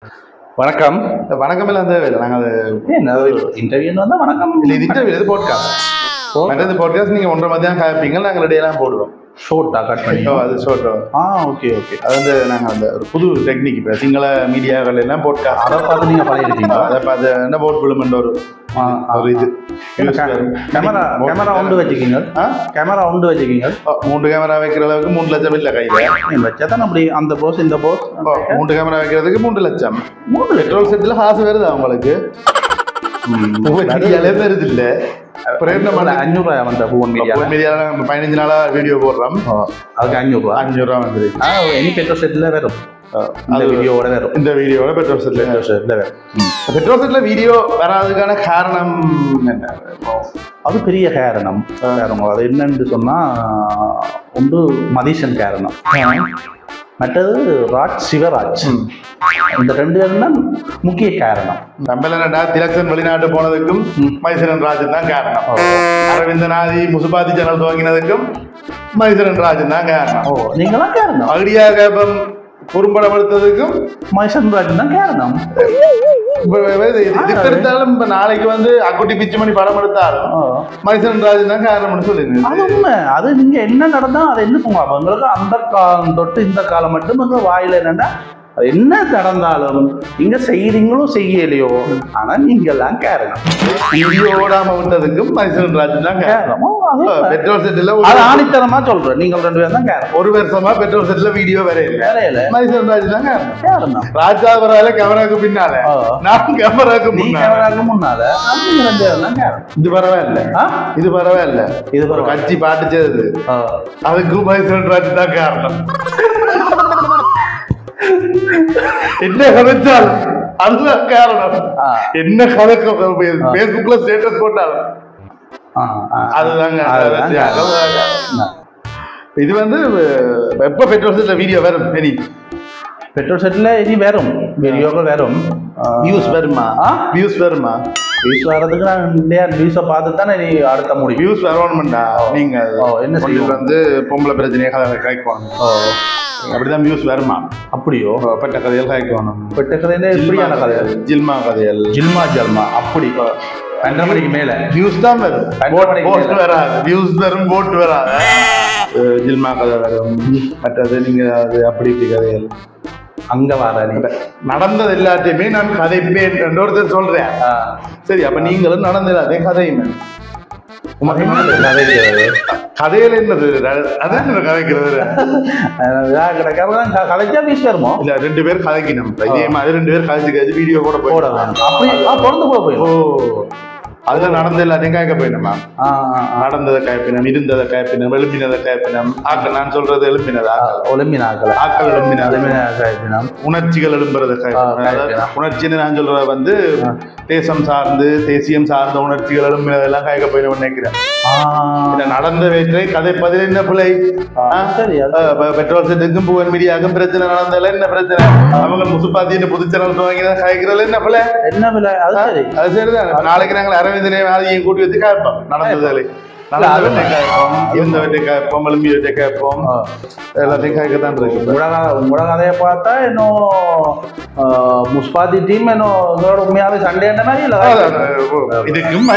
வணக்கம். வணக்கம் எல்லாம் தேவையில்லை. நாங்கள் இன்டர்வியூன்னு வந்தால் வணக்கம் இல்லை, இது இன்டர்வியூ இது போட்காஸ்ட். மற்றது பாட்காஸ்ட் நீங்கள் 1:30 மதியம் காய்ப்பீங்க, நாங்கள் இடையெல்லாம் போடுவோம். ஷோட்டா கட் பண்ணி அது ஷோட்டோ. Okay okay. அது வந்து நாங்கள் அந்த ஒரு புது டெக்னிக் இப்போ சிங்கள மீடியாக்கள் எல்லாம் போட்காஸ்ட் அதை பார்த்து நீங்கள் பழையிருக்கீங்களா? அதை பார்த்து என்ன போட் விழுமென்ற ஒரு இது கேமரா உண்டு வச்சுக்கிங்க. கேமரா உண்டு வச்சுக்கிங்க. 3 கேமரா வைக்கிற அளவுக்கு 3 லட்சம் இல்லை கையில் வச்சா தான் அப்படி அந்த போஸ் இந்த போஸ் 3 கேமரா வைக்கிறதுக்கு 3 லட்சம். பெட்ரோல் செட்டில் காசு வருது அவங்களுக்கு. வருது இல்லை. அப்புறம் என்ன 500 வந்த ஃபோன் மீடியாவில் 15 நாளா வீடியோ போடுறோம். அதுக்கு 500 வந்துருக்கு. இனி பெட்ரோல் செட்டில் வரும். இந்த வீடியோவோட வரும். இந்த வீடியோவோட பெட்ரோல் செட்டில் வரும். பெட்ரோல் செட்டில் வீடியோ வராதுக்கான காரணம் என்ன? அது பெரிய காரணம். அது என்னன்னு சொன்னா ஒன்று மதீஷன் காரணம், மற்றது ராஜ் சிவராஜ். இந்த 2 பேரும் தான் முக்கிய காரணம். நம்மளா திலக்ஷன் வெளிநாட்டு போனதுக்கும் மைசரன் ராஜன் தான் காரணம். அரவிந்தநாதி முசுபாதி சேனல் துவங்கினதுக்கும் மைசரன் ராஜன் தான் காரணம். நீங்களாம் காரணம். அகடியாக குறும்படம் எடுத்ததுக்கும் மைசரன் ராஜன் தான் காரணம். எடுத்தாலும் இப்ப நாளைக்கு வந்து அக்குட்டி பிச்சுமணி படம் எடுத்தாலும் மைசரன் ராஜன் தான் காரணம்னு சொல்லுங்க. அது உண்மை. அது நீங்க என்ன நடந்தா அதை என்ன சொல்லுவாங்க உங்களுக்கு அந்த காலம் தொட்டு இந்த காலம் மட்டும் உங்க வாயில என்னன்னா என்ன நடந்தாலும் நீங்க செய்யறீங்களோ செய்யலையோ ஆனா நீங்க எல்லாம் காரணம். வீடியோ ஓடாம விட்டதுக்கும் மைசரன் ராஜன் தான் காரணம். பெட்ரோல் செட்ல ஆணித்தனமா சொல்றேன், நீங்கள் 2 பேரும் தான் காரணம். 1 வருஷமா பெட்ரோல் செட்ல வீடியோ வரையில மைசரன் ராஜன் தான் காரணம். ராஜா வரால கேமராக்கு பின்னால, நான் கேமராக்கு முன்னால நீங்க 2 பேரும் தான் காரணம். இது பரவாயில்ல, இது பரவாயில்ல. இது ஒரு கட்சி பாட்டு செய்தது, அதுக்கு மைசரன் ராஜன் தான் காரணம். என்ன கதைச்சாலும் அதுதான் காரணம். என்ன கதை பேஸ்புக்ல ஸ்டேட்டஸ் போட்டாலும் அதுதாங்க. இது வந்து எப்ப பெட்ரோல் செட்ல வீடியோ வரும்? பெட்ரோல் செட்ல இனி வரும் வீடியோக்கள் வரும். வியூஸ் வருமா? வியூஸ் வருமா? வியூஸ் வர்றதுக்கு நான் இந்தியா வியூஸை பார்த்து தானே நீ அடுத்த முடியும். வியூஸ் வரணும்டா. நீங்க என்ன செய்ய வந்து பொம்பளை பிரச்சனையாக கைக்குவாங்க. அப்படிதான் வியூஸ் வருமா? அப்படியோ? பெட்ட கதைகள் கைக்கணும். பெட்ட கதையில எப்படியான கதைகள்? ஜில்மா கதைகள். ஜில்மா அப்படி 2:30 மணிக்கு மேல வியூஸ் தான் வரும். போட்டு வராது. வியூஸ் வரும், போட்டு வராது. ஜில்மா கதை வரும். மற்றது நீங்க அது அப்படி இப்படி கதைகள் அங்க வர நடந்தது எல்லாத்தையுமே நான் கதைப்பேன் என்று ஒருத்தர் சொல்றேன். சரி, அப்ப நீங்களும் நடந்த எல்லாத்தையும் கதையுமே. கதையில என்னது? அதான் கதைக்கிறது. கதைச்சா வீஸ் வருமோ? இல்ல, 2 பேர் கதைக்கணும். இதே மாதிரி 2 பேர் கதைச்சு வீடியோ கூட போடலாம். தொடர்ந்து கூட போயிடும். அதுல நடந்த எல்லாத்தையும் காய்க்க போயிடுமா? நடந்ததை காய்ப்பினம், இருந்ததை காய்ப்பினம், எழுப்பினதை காய்ப்பினம். நான் சொல்றது எழுப்பினதா? ஆக்கள் எழுப்பினம். உணர்ச்சிகள் எழும்புறதை காய்ப்பினம். உணர்ச்சின்னு நான் சொல்றது வந்து தேசம் சார்ந்து, தேசியம் சார்ந்த உணர்ச்சிகள் எழும்பினதெல்லாம் காய்க்க போயிடும் நினைக்கிறேன். நடந்த வேற்றை கதைப்பதில் என்ன பிள்ளை? பெட்ரோல் செட்டுக்கும் புவன் மீடியாவுக்கும் பிரச்சனை நடந்ததுல என்ன பிரச்சனை? அவங்க முசுப்பாத்தின்னு புது சேனல் துவங்கினா காய்க்கிறதுல என்ன பிள்ளை? என்ன பிள்ளை? அது சரிதான். நாளைக்கு நாங்கள் அரவிந்தனை வேலையை கூட்டி வச்சு காய்ப்போம். நடந்ததுல நடந்தவற்றை காய்ப்போம், இருந்தவற்றை காய்ப்போம், எழும்பியவற்றை காய்ப்போம். எல்லாத்தையும் காய்க்கத்தான் இருக்கு. உங்களோட கதையை பார்த்தா இன்னும் முஸ்பாதி டீம் இன்னும் உண்மையாவே சண்டே மாதிரி இல்லை. இதுக்கும்